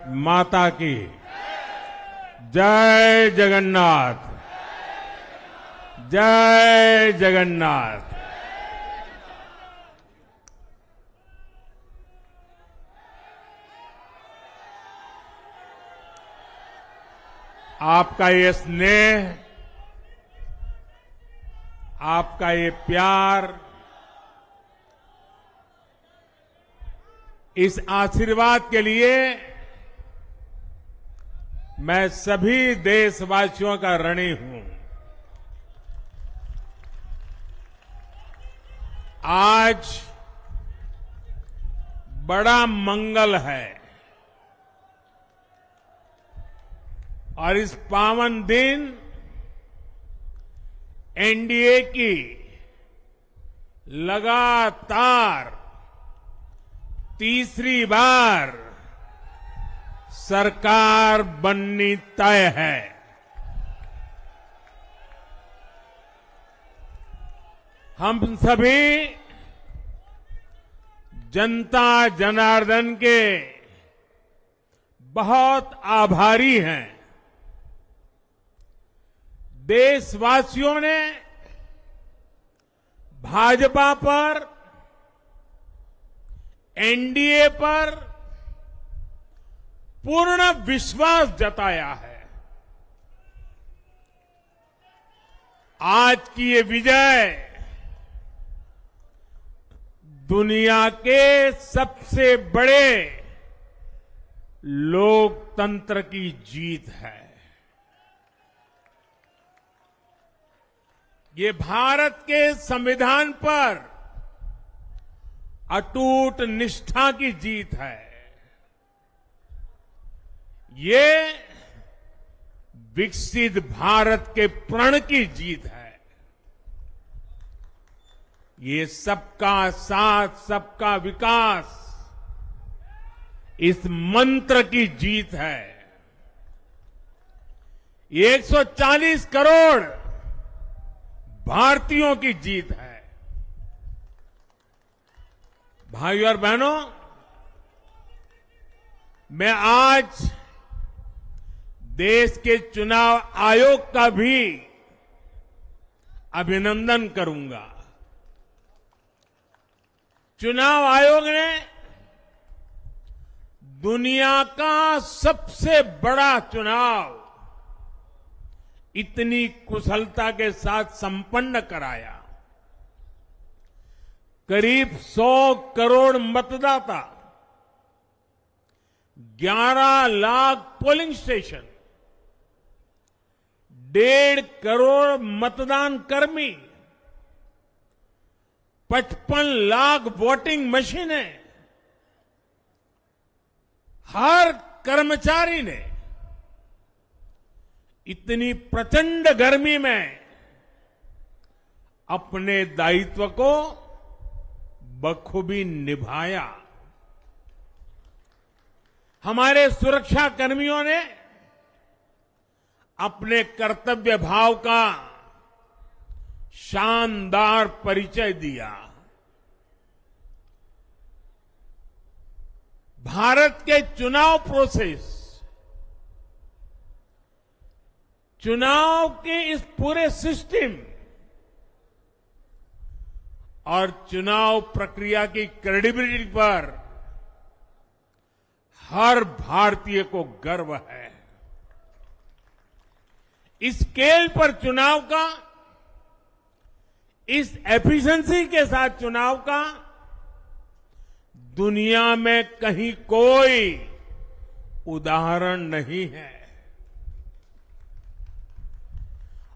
माता की जय जगन्नाथ, जय जगन्नाथ। आपका ये स्नेह, आपका ये प्यार, इस आशीर्वाद के लिए मैं सभी देशवासियों का ऋणी हूं। आज बड़ा मंगल है और इस पावन दिन एनडीए की लगातार तीसरी बार सरकार बननी तय है। हम सभी जनता जनार्दन के बहुत आभारी हैं। देशवासियों ने भाजपा पर, एनडीए पर पूर्ण विश्वास जताया है। आज की ये विजय दुनिया के सबसे बड़े लोकतंत्र की जीत है। ये भारत के संविधान पर अटूट निष्ठा की जीत है। ये विकसित भारत के प्रण की जीत है। ये सबका साथ, सबका विकास, इस मंत्र की जीत है। ये 140 करोड़ भारतीयों की जीत है। भाइयों और बहनों, मैं आज देश के चुनाव आयोग का भी अभिनंदन करूंगा। चुनाव आयोग ने दुनिया का सबसे बड़ा चुनाव इतनी कुशलता के साथ संपन्न कराया। करीब 100 करोड़ मतदाता, 11 लाख पोलिंग स्टेशन, 1.5 करोड़ मतदान कर्मी, 55 लाख वोटिंग मशीनें, हर कर्मचारी ने इतनी प्रचंड गर्मी में अपने दायित्व को बखूबी निभाया। हमारे सुरक्षा कर्मियों ने अपने कर्तव्य भाव का शानदार परिचय दिया। भारत के चुनाव प्रोसेस, चुनाव के इस पूरे सिस्टम और चुनाव प्रक्रिया की क्रेडिबिलिटी पर हर भारतीय को गर्व है। इस स्केल पर चुनाव का, इस एफिशिएंसी के साथ चुनाव का दुनिया में कहीं कोई उदाहरण नहीं है।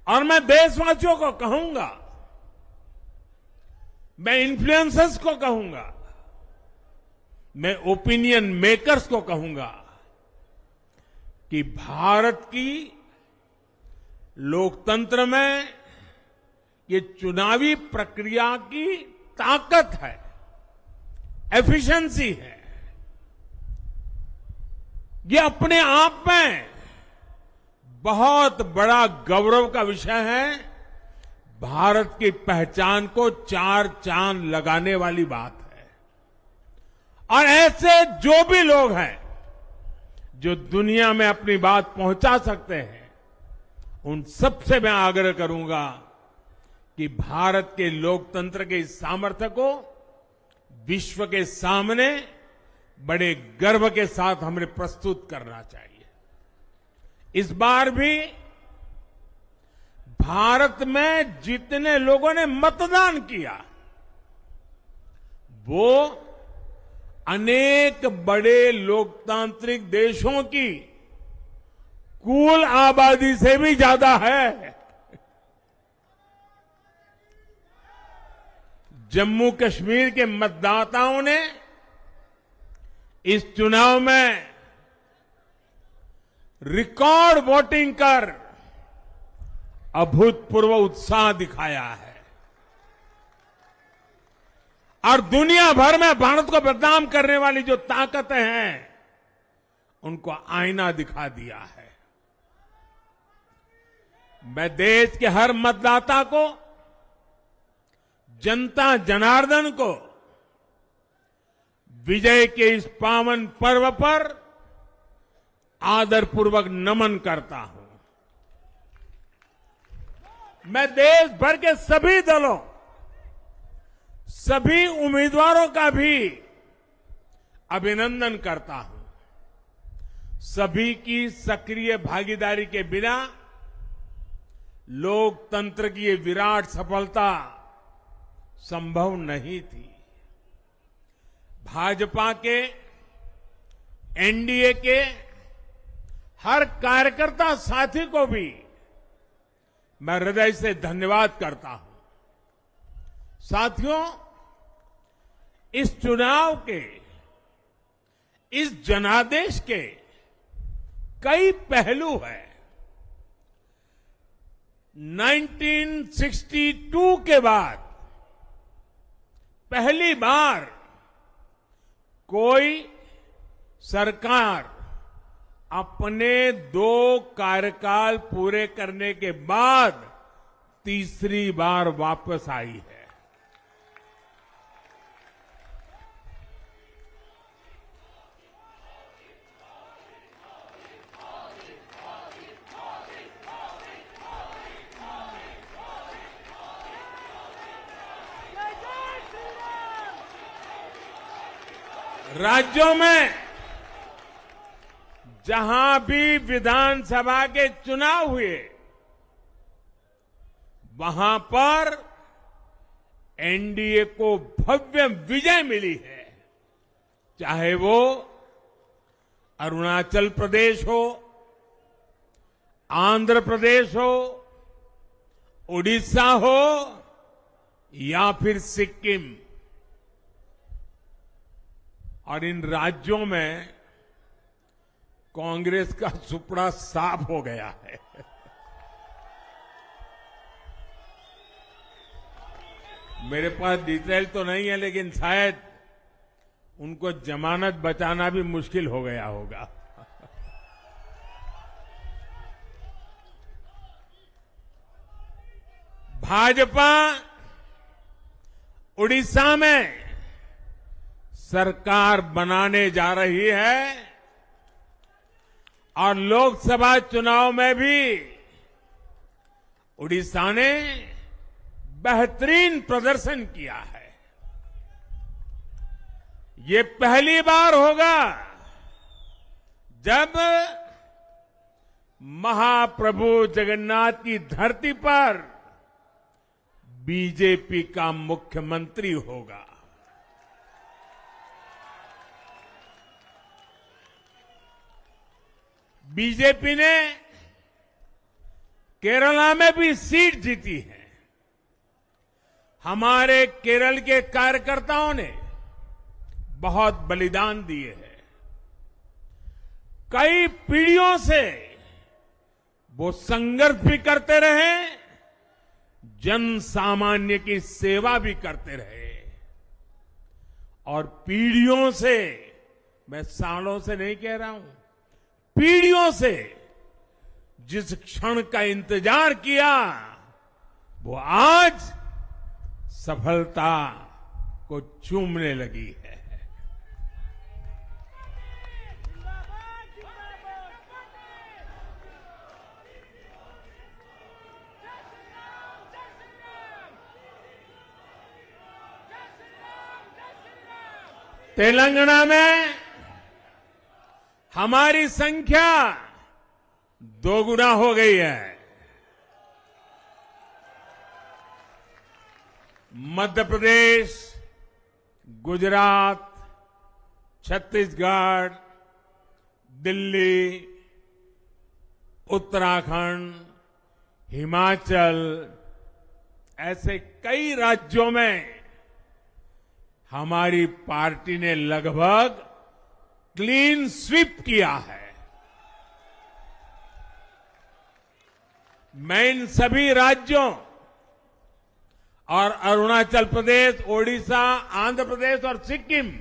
और मैं देशवासियों को कहूंगा, मैं इन्फ्लुएंसर्स को कहूंगा, मैं ओपिनियन मेकर्स को कहूंगा कि भारत की लोकतंत्र में ये चुनावी प्रक्रिया की ताकत है, एफिशिएंसी है। ये अपने आप में बहुत बड़ा गौरव का विषय है। भारत की पहचान को 4 चांद लगाने वाली बात है। और ऐसे जो भी लोग हैं जो दुनिया में अपनी बात पहुंचा सकते हैं, उन सबसे मैं आग्रह करूंगा कि भारत के लोकतंत्र के इस सामर्थ्य को विश्व के सामने बड़े गर्व के साथ हमें प्रस्तुत करना चाहिए। इस बार भी भारत में जितने लोगों ने मतदान किया, वो अनेक बड़े लोकतांत्रिक देशों की कुल आबादी से भी ज्यादा है। जम्मू कश्मीर के मतदाताओं ने इस चुनाव में रिकॉर्ड वोटिंग कर अभूतपूर्व उत्साह दिखाया है और दुनिया भर में भारत को बदनाम करने वाली जो ताकतें हैं, उनको आईना दिखा दिया है। मैं देश के हर मतदाता को, जनता जनार्दन को विजय के इस पावन पर्व पर आदरपूर्वक नमन करता हूं। मैं देश भर के सभी दलों, सभी उम्मीदवारों का भी अभिनंदन करता हूं। सभी की सक्रिय भागीदारी के बिना लोकतंत्र की ये विराट सफलता संभव नहीं थी। भाजपा के, एनडीए के हर कार्यकर्ता साथी को भी मैं हृदय से धन्यवाद करता हूं। साथियों, इस चुनाव के, इस जनादेश के कई पहलू हैं। 1962 के बाद पहली बार कोई सरकार अपने 2 कार्यकाल पूरे करने के बाद तीसरी बार वापस आई है। राज्यों में जहां भी विधानसभा के चुनाव हुए, वहां पर एनडीए को भव्य विजय मिली है। चाहे वो अरुणाचल प्रदेश हो, आंध्र प्रदेश हो, उड़ीसा हो या फिर सिक्किम। और इन राज्यों में कांग्रेस का सुपड़ा साफ हो गया है। मेरे पास डिटेल तो नहीं है, लेकिन शायद उनको जमानत बचाना भी मुश्किल हो गया होगा। भाजपा उड़ीसा में सरकार बनाने जा रही है और लोकसभा चुनाव में भी उड़ीसा ने बेहतरीन प्रदर्शन किया है। ये पहली बार होगा जब महाप्रभु जगन्नाथ की धरती पर बीजेपी का मुख्यमंत्री होगा। बीजेपी ने केरला में भी सीट जीती है। हमारे केरल के कार्यकर्ताओं ने बहुत बलिदान दिए हैं। कई पीढ़ियों से वो संघर्ष भी करते रहे, जन सामान्य की सेवा भी करते रहे। और पीढ़ियों से, मैं सालों से नहीं कह रहा हूं, पीढ़ियों से जिस क्षण का इंतजार किया, वो आज सफलता को चूमने लगी है। तेलंगाना में हमारी संख्या दोगुना हो गई है। मध्य प्रदेश, गुजरात, छत्तीसगढ़, दिल्ली, उत्तराखंड, हिमाचल, ऐसे कई राज्यों में हमारी पार्टी ने लगभग क्लीन स्वीप किया है। मैं इन सभी राज्यों और अरुणाचल प्रदेश, ओडिशा, आंध्र प्रदेश और सिक्किम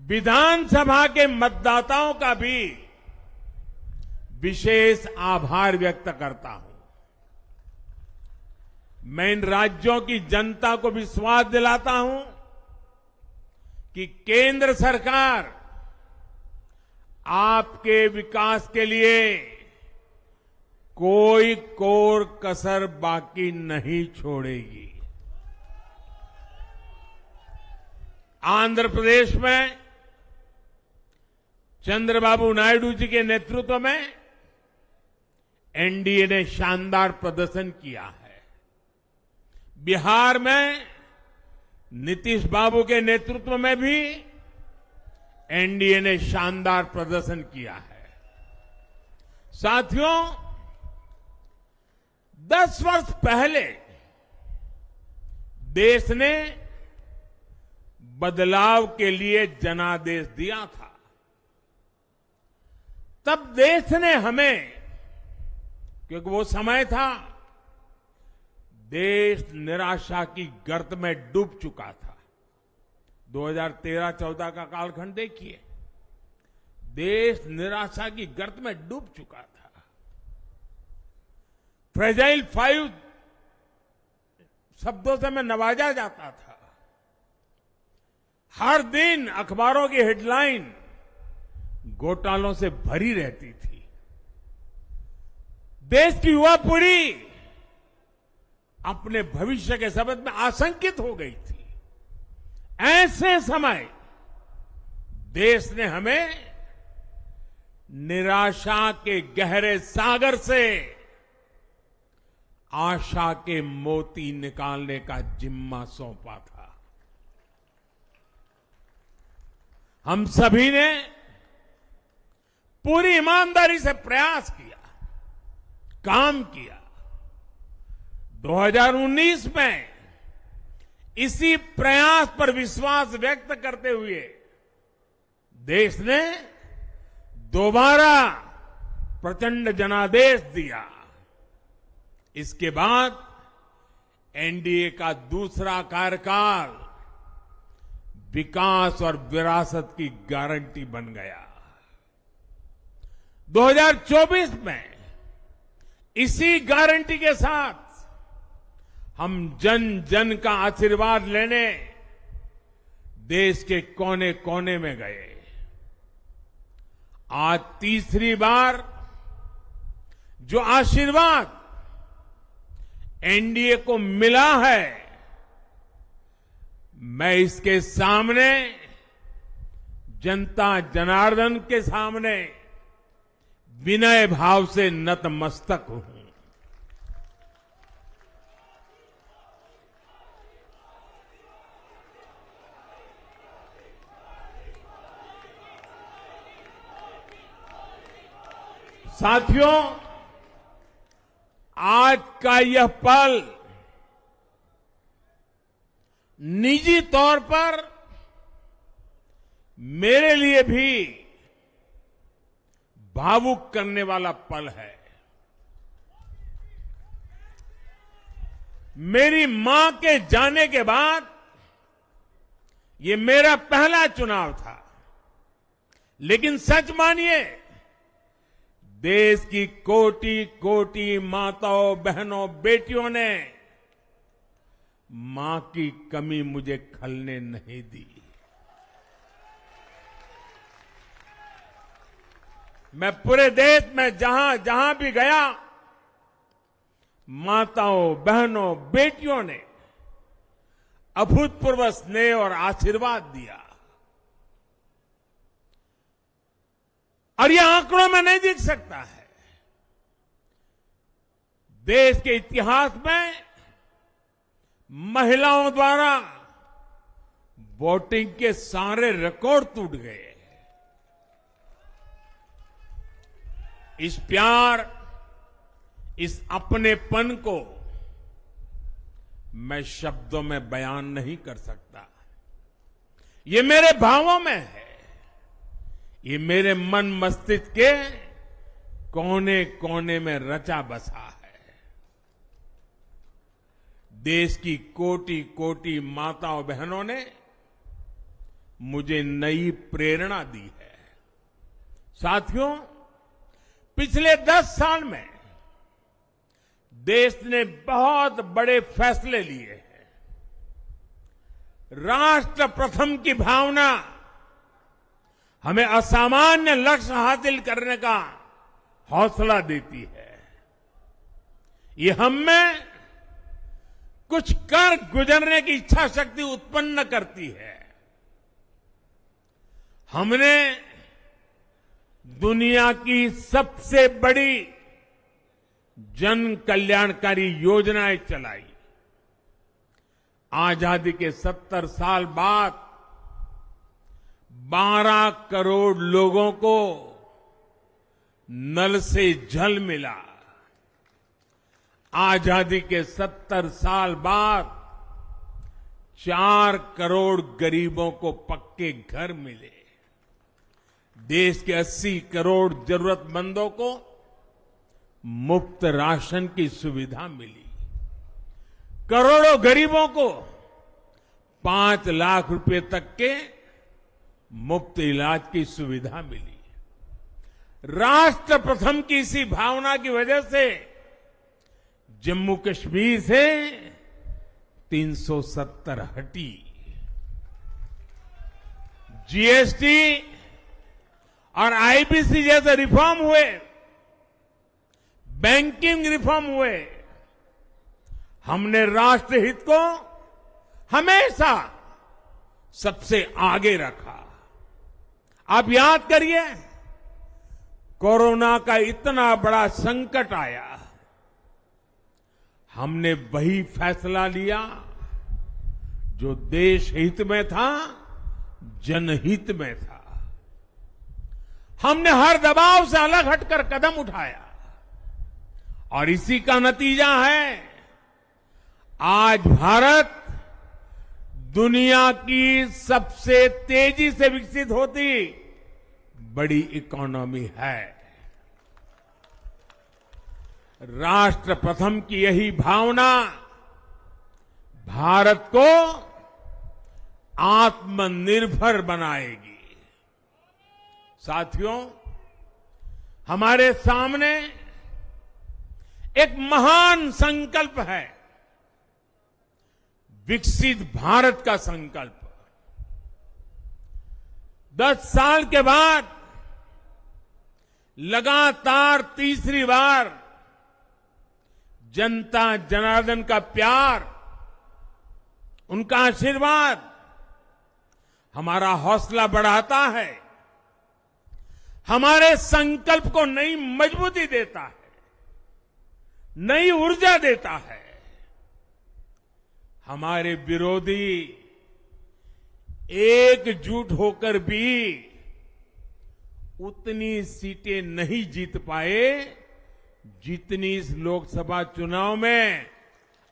विधानसभा के मतदाताओं का भी विशेष आभार व्यक्त करता हूं। मैं इन राज्यों की जनता को विश्वास दिलाता हूं कि केंद्र सरकार आपके विकास के लिए कोई कोर कसर बाकी नहीं छोड़ेगी। आंध्र प्रदेश में चंद्रबाबू नायडू जी के नेतृत्व में एनडीए ने शानदार प्रदर्शन किया है। बिहार में नीतीश बाबू के नेतृत्व में भी एनडीए ने शानदार प्रदर्शन किया है। साथियों, 10 वर्ष पहले देश ने बदलाव के लिए जनादेश दिया था। तब देश ने हमें, क्योंकि वो समय था देश निराशा की गर्त में डूब चुका था। 2013-14 का कालखंड देखिए, देश निराशा की गर्त में डूब चुका था। फ्रेजाइल 5 शब्दों से मैं नवाजा जाता था। हर दिन अखबारों की हेडलाइन घोटालों से भरी रहती थी। देश की युवा पीढ़ी अपने भविष्य के संबंध में आशंकित हो गई थी। ऐसे समय देश ने हमें निराशा के गहरे सागर से आशा के मोती निकालने का जिम्मा सौंपा था। हम सभी ने पूरी ईमानदारी से प्रयास किया, काम किया। 2019 में इसी प्रयास पर विश्वास व्यक्त करते हुए देश ने दोबारा प्रचंड जनादेश दिया। इसके बाद एनडीए का दूसरा कार्यकाल विकास और विरासत की गारंटी बन गया। 2024 में इसी गारंटी के साथ हम जन जन का आशीर्वाद लेने देश के कोने कोने में गए। आज तीसरी बार जो आशीर्वाद एनडीए को मिला है, मैं इसके सामने, जनता जनार्दन के सामने विनय भाव से नतमस्तक हूं। साथियों, आज का यह पल निजी तौर पर मेरे लिए भी भावुक करने वाला पल है। मेरी मां के जाने के बाद ये मेरा पहला चुनाव था, लेकिन सच मानिए, देश की कोटि कोटि माताओं, बहनों, बेटियों ने मां की कमी मुझे खलने नहीं दी। मैं पूरे देश में जहां जहां भी गया, माताओं, बहनों, बेटियों ने अभूतपूर्व स्नेह और आशीर्वाद दिया। और ये आंकड़ों में नहीं दिख सकता है। देश के इतिहास में महिलाओं द्वारा वोटिंग के सारे रिकॉर्ड टूट गए। इस प्यार, इस अपनेपन को मैं शब्दों में बयान नहीं कर सकता। ये मेरे भावों में है, ये मेरे मन मस्तिष्क के कोने कोने में रचा बसा है। देश की कोटि कोटि माताओं बहनों ने मुझे नई प्रेरणा दी है। साथियों, पिछले 10 साल में देश ने बहुत बड़े फैसले लिए हैं। राष्ट्र प्रथम की भावना हमें असामान्य लक्ष्य हासिल करने का हौसला देती है। ये हम में कुछ कर गुजरने की इच्छा शक्ति उत्पन्न करती है। हमने दुनिया की सबसे बड़ी जन कल्याणकारी योजनाएं चलाई। आजादी के 70 साल बाद 12 करोड़ लोगों को नल से जल मिला। आजादी के 70 साल बाद 4 करोड़ गरीबों को पक्के घर मिले। देश के 80 करोड़ जरूरतमंदों को मुफ्त राशन की सुविधा मिली। करोड़ों गरीबों को 5 लाख रुपए तक के मुफ्त इलाज की सुविधा मिली। राष्ट्र प्रथम की इसी भावना की वजह से जम्मू कश्मीर से 370 हटी। जीएसटी और आईबीसी जैसे रिफॉर्म हुए, बैंकिंग रिफॉर्म हुए। हमने राष्ट्रहित को हमेशा सबसे आगे रखा। आप याद करिए, कोरोना का इतना बड़ा संकट आया, हमने वही फैसला लिया जो देश हित में था, जनहित में था। हमने हर दबाव से अलग हटकर कदम उठाया और इसी का नतीजा है आज भारत दुनिया की सबसे तेजी से विकसित होती बड़ी इकोनॉमी है। राष्ट्र प्रथम की यही भावना भारत को आत्मनिर्भर बनाएगी। साथियों, हमारे सामने एक महान संकल्प है, विकसित भारत का संकल्प। 10 साल के बाद लगातार तीसरी बार जनता जनार्दन का प्यार, उनका आशीर्वाद हमारा हौसला बढ़ाता है, हमारे संकल्प को नई मजबूती देता है, नई ऊर्जा देता है। हमारे विरोधी एकजुट होकर भी उतनी सीटें नहीं जीत पाए जितनी इस लोकसभा चुनाव में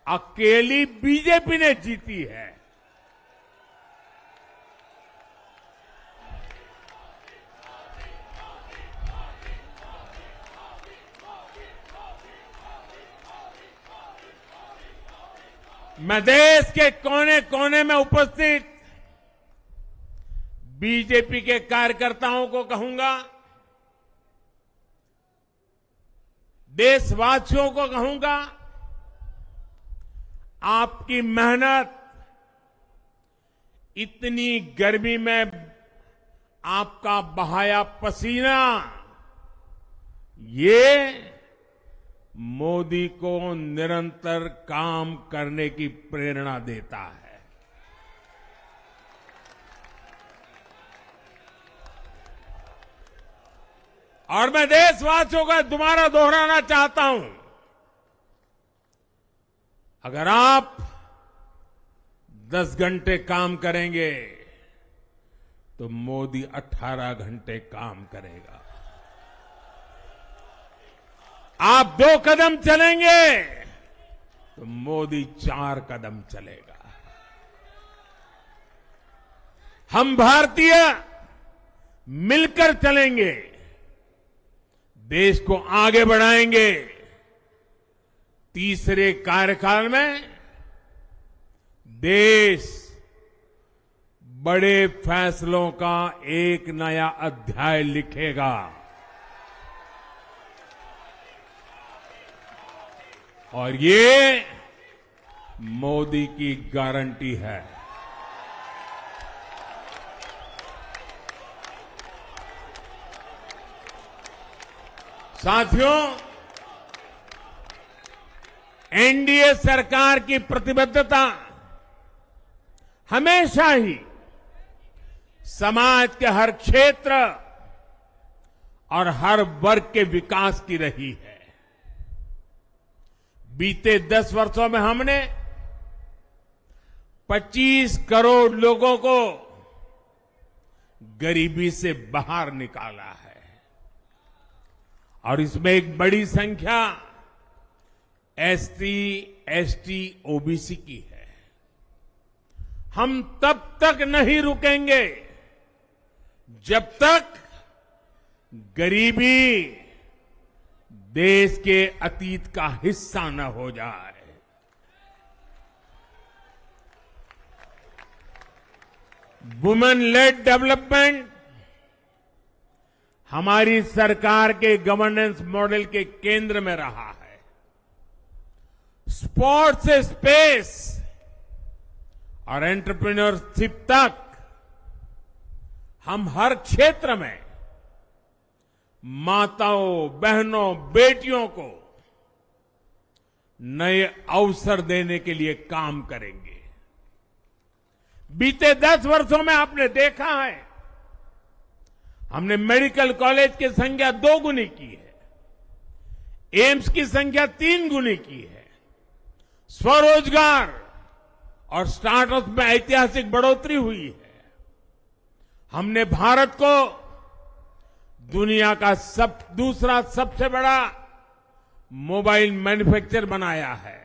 अकेली बीजेपी ने जीती है। मैं देश के कोने कोने में उपस्थित बीजेपी के कार्यकर्ताओं को कहूंगा, देशवासियों को कहूंगा, आपकी मेहनत, इतनी गर्मी में आपका बहाया पसीना, ये मोदी को निरंतर काम करने की प्रेरणा देता है। और मैं देशवासियों को दोबारा दोहराना चाहता हूं, अगर आप 10 घंटे काम करेंगे तो मोदी 18 घंटे काम करेगा। आप 2 कदम चलेंगे तो मोदी 4 कदम चलेगा। हम भारतीय मिलकर चलेंगे, देश को आगे बढ़ाएंगे। तीसरे कार्यकाल में देश बड़े फैसलों का एक नया अध्याय लिखेगा। और ये मोदी की गारंटी है। साथियों, एनडीए सरकार की प्रतिबद्धता हमेशा ही समाज के हर क्षेत्र और हर वर्ग के विकास की रही है। बीते 10 वर्षों में हमने 25 करोड़ लोगों को गरीबी से बाहर निकाला है और इसमें एक बड़ी संख्या एसटी, एसटी, ओबीसी की है। हम तब तक नहीं रुकेंगे जब तक गरीबी देश के अतीत का हिस्सा न हो जाए। वुमेन लेड डेवलपमेंट हमारी सरकार के गवर्नेंस मॉडल के केंद्र में रहा है। स्पोर्ट्स से स्पेस और एंटरप्रेन्योरशिप तक हम हर क्षेत्र में माताओं, बहनों, बेटियों को नए अवसर देने के लिए काम करेंगे। बीते 10 वर्षों में आपने देखा है, हमने मेडिकल कॉलेज की संख्या 2 गुनी की है, एम्स की संख्या 3 गुनी की है, स्वरोजगार और स्टार्टअप में ऐतिहासिक बढ़ोतरी हुई है। हमने भारत को दुनिया का दूसरा सबसे बड़ा मोबाइल मैन्युफैक्चर बनाया है।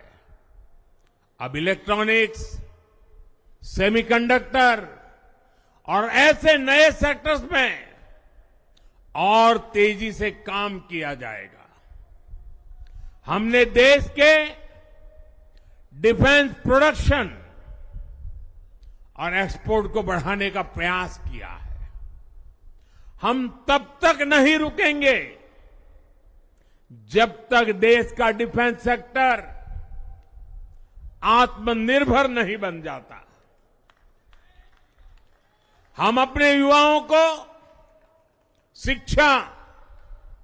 अब इलेक्ट्रॉनिक्स, सेमीकंडक्टर और ऐसे नए सेक्टर्स में और तेजी से काम किया जाएगा। हमने देश के डिफेंस प्रोडक्शन और एक्सपोर्ट को बढ़ाने का प्रयास किया है। हम तब तक नहीं रुकेंगे जब तक देश का डिफेंस सेक्टर आत्मनिर्भर नहीं बन जाता। हम अपने युवाओं को शिक्षा,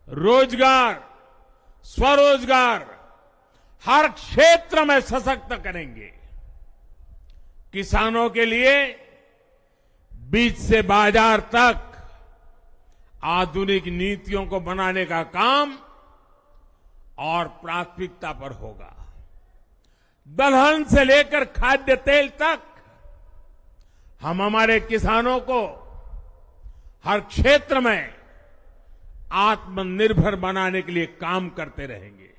रोजगार, स्वरोजगार हर क्षेत्र में सशक्त करेंगे। किसानों के लिए बीज से बाजार तक आधुनिक नीतियों को बनाने का काम और प्राथमिकता पर होगा। दलहन से लेकर खाद्य तेल तक हम हमारे किसानों को हर क्षेत्र में आत्मनिर्भर बनाने के लिए काम करते रहेंगे।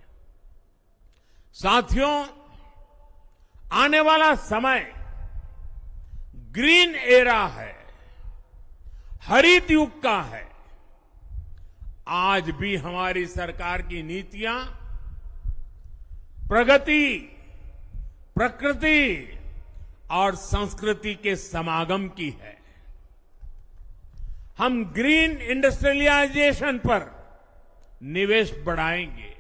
साथियों, आने वाला समय ग्रीन एरा है, हरित युग का है। आज भी हमारी सरकार की नीतियां प्रगति, प्रकृति और संस्कृति के समागम की है। हम ग्रीन इंडस्ट्रियलाइजेशन पर निवेश बढ़ाएंगे।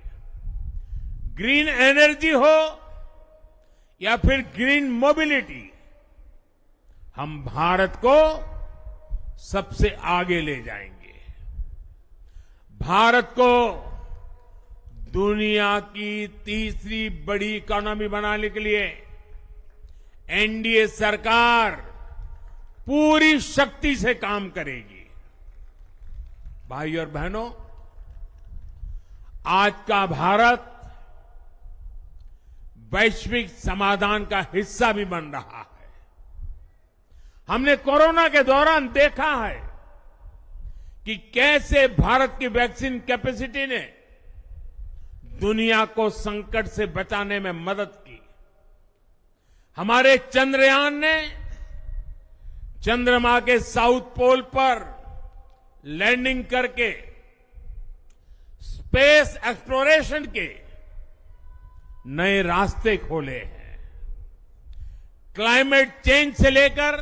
ग्रीन एनर्जी हो या फिर ग्रीन मोबिलिटी, हम भारत को सबसे आगे ले जाएंगे। भारत को दुनिया की तीसरी बड़ी इकोनॉमी बनाने के लिए एनडीए सरकार पूरी शक्ति से काम करेगी। भाई और बहनों, आज का भारत वैश्विक समाधान का हिस्सा भी बन रहा है। हमने कोरोना के दौरान देखा है कि कैसे भारत की वैक्सीन कैपेसिटी ने दुनिया को संकट से बचाने में मदद की। हमारे चंद्रयान ने चंद्रमा के साउथ पोल पर लैंडिंग करके स्पेस एक्सप्लोरेशन के नए रास्ते खोले हैं। क्लाइमेट चेंज से लेकर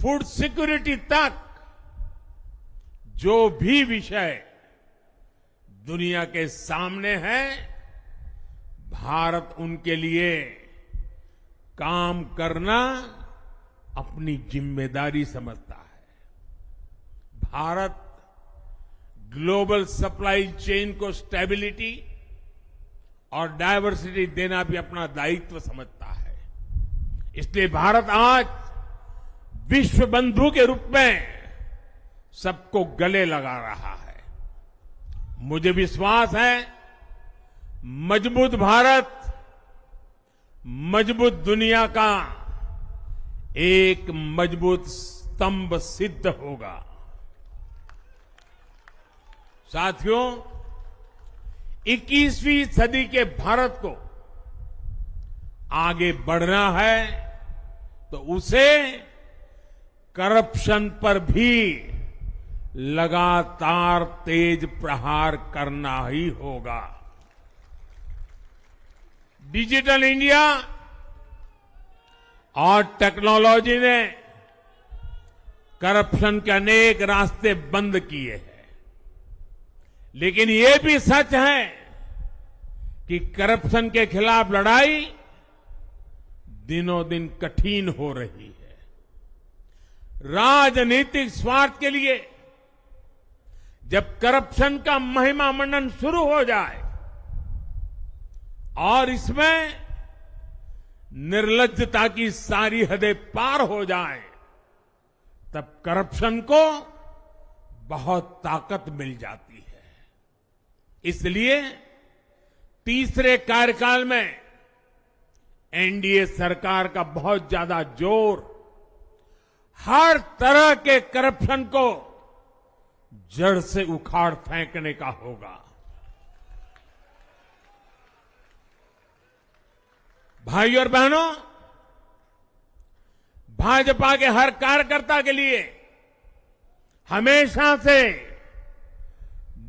फूड सिक्योरिटी तक जो भी विषय दुनिया के सामने है, भारत उनके लिए काम करना अपनी जिम्मेदारी समझता है। भारत ग्लोबल सप्लाई चेन को स्टेबिलिटी और डायवर्सिटी देना भी अपना दायित्व समझता है। इसलिए भारत आज विश्व बंधु के रूप में सबको गले लगा रहा है। मुझे विश्वास है मजबूत भारत मजबूत दुनिया का एक मजबूत स्तंभ सिद्ध होगा। साथियों, 21वीं सदी के भारत को आगे बढ़ना है तो उसे करप्शन पर भी लगातार तेज प्रहार करना ही होगा। डिजिटल इंडिया और टेक्नोलॉजी ने करप्शन के अनेक रास्ते बंद किए हैं, लेकिन ये भी सच है कि करप्शन के खिलाफ लड़ाई दिनों दिन कठिन हो रही है। राजनीतिक स्वार्थ के लिए जब करप्शन का महिमा मंडन शुरू हो जाए और इसमें निर्लज्जता की सारी हदें पार हो जाए, तब करप्शन को बहुत ताकत मिल जाती है। इसलिए तीसरे कार्यकाल में एनडीए सरकार का बहुत ज्यादा जोर हर तरह के करप्शन को जड़ से उखाड़ फेंकने का होगा। भाई और बहनों, भाजपा के हर कार्यकर्ता के लिए हमेशा से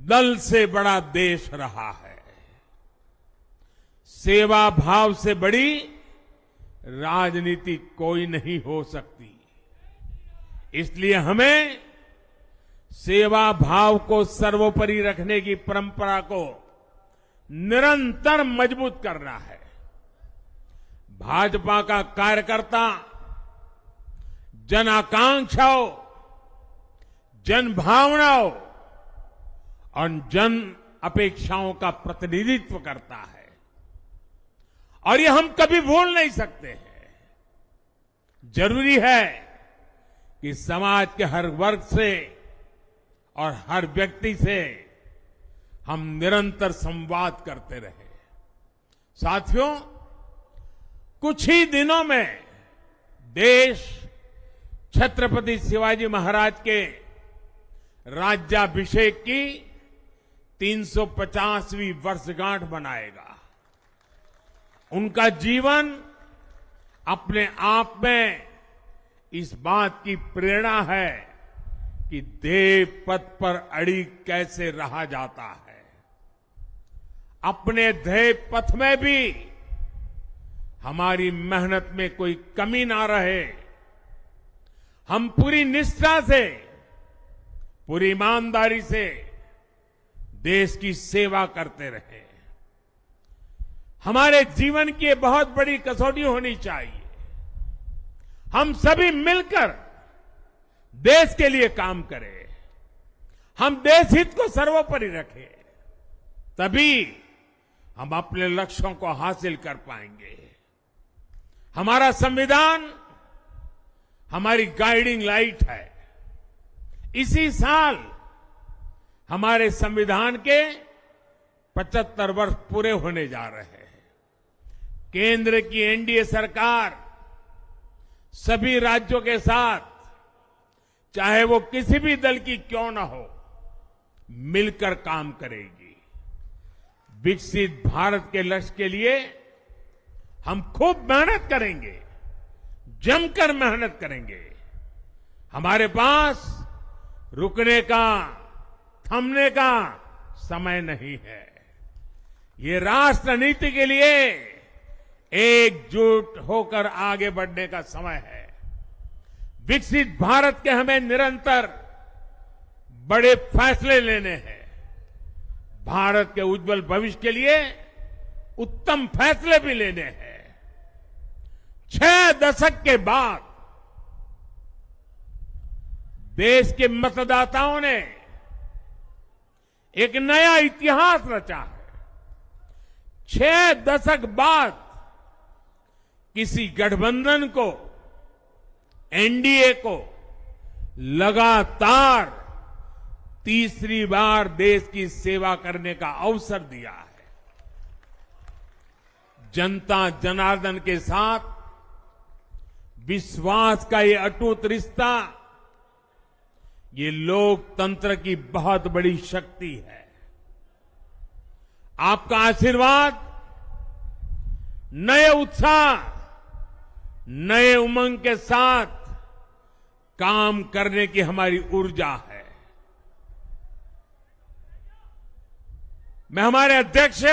दल से बड़ा देश रहा है। सेवा भाव से बड़ी राजनीति कोई नहीं हो सकती। इसलिए हमें सेवा भाव को सर्वोपरि रखने की परंपरा को निरंतर मजबूत करना है। भाजपा का कार्यकर्ता जन आकांक्षाओं, जन भावनाओं और जन अपेक्षाओं का प्रतिनिधित्व करता है और ये हम कभी भूल नहीं सकते हैं। जरूरी है कि समाज के हर वर्ग से और हर व्यक्ति से हम निरंतर संवाद करते रहे। साथियों, कुछ ही दिनों में देश छत्रपति शिवाजी महाराज के राज्याभिषेक की 350वीं वर्षगांठ मनाएगा। उनका जीवन अपने आप में इस बात की प्रेरणा है कि ध्येय पथ पर अड़ी कैसे रहा जाता है। अपने ध्येय पथ में भी हमारी मेहनत में कोई कमी ना रहे। हम पूरी निष्ठा से, पूरी ईमानदारी से देश की सेवा करते रहे। हमारे जीवन की बहुत बड़ी कसौटी होनी चाहिए। हम सभी मिलकर देश के लिए काम करें, हम देश हित को सर्वोपरि रखें, तभी हम अपने लक्ष्यों को हासिल कर पाएंगे। हमारा संविधान हमारी गाइडिंग लाइट है। इसी साल हमारे संविधान के 75 वर्ष पूरे होने जा रहे हैं। केंद्र की एनडीए सरकार सभी राज्यों के साथ, चाहे वो किसी भी दल की क्यों न हो, मिलकर काम करेगी। विकसित भारत के लक्ष्य के लिए हम खूब मेहनत करेंगे, जमकर मेहनत करेंगे। हमारे पास रुकने का, थमने का समय नहीं है। ये राष्ट्र नीति के लिए एकजुट होकर आगे बढ़ने का समय है। विकसित भारत के हमें निरंतर बड़े फैसले लेने हैं। भारत के उज्जवल भविष्य के लिए उत्तम फैसले भी लेने हैं। 6 दशक के बाद देश के मतदाताओं ने एक नया इतिहास रचा है। 6 दशक बाद किसी गठबंधन को, एनडीए को लगातार तीसरी बार देश की सेवा करने का अवसर दिया है। जनता जनार्दन के साथ विश्वास का ये अटूट रिश्ता, ये लोकतंत्र की बहुत बड़ी शक्ति है। आपका आशीर्वाद नए उत्साह, नए उमंग के साथ काम करने की हमारी ऊर्जा है। मैं हमारे अध्यक्ष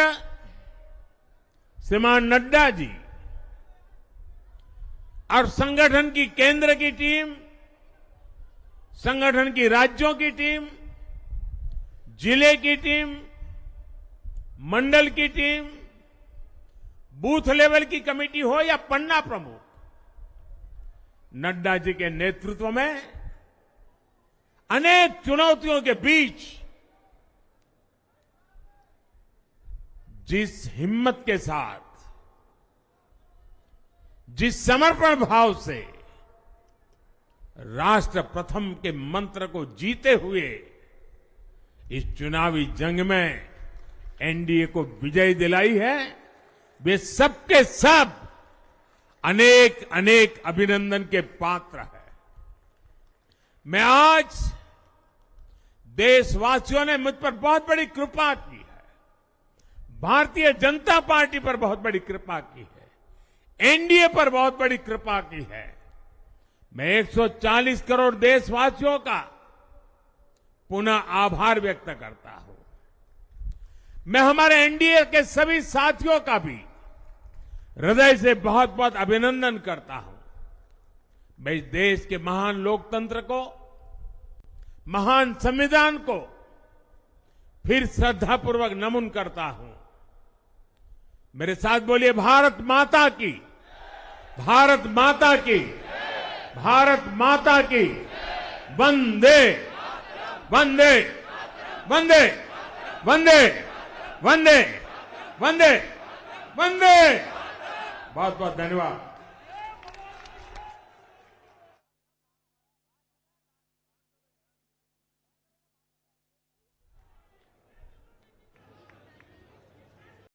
श्रीमान नड्डा जी और संगठन की केंद्र की टीम, संगठन की राज्यों की टीम, जिले की टीम, मंडल की टीम, बूथ लेवल की कमेटी हो या पन्ना प्रमुख, नड्डा जी के नेतृत्व में अनेक चुनौतियों के बीच जिस हिम्मत के साथ, जिस समर्पण भाव से राष्ट्र प्रथम के मंत्र को जीते हुए इस चुनावी जंग में एनडीए को विजय दिलाई है, वे सबके सब अनेक अनेक अभिनंदन के पात्र हैं। मैं आज देशवासियों ने मुझ पर बहुत बड़ी कृपा की है, भारतीय जनता पार्टी पर बहुत बड़ी कृपा की है, एनडीए पर बहुत बड़ी कृपा की है। मैं 140 करोड़ देशवासियों का पुनः आभार व्यक्त करता हूं। मैं हमारे एनडीए के सभी साथियों का भी हृदय से बहुत बहुत अभिनंदन करता हूं। मैं इस देश के महान लोकतंत्र को, महान संविधान को फिर श्रद्धापूर्वक नमन करता हूं। मेरे साथ बोलिए, भारत माता की, भारत माता की, भारत माता की, वंदे वंदे वंदे वंदे वंदे वंदे वंदे। बहुत बहुत धन्यवाद।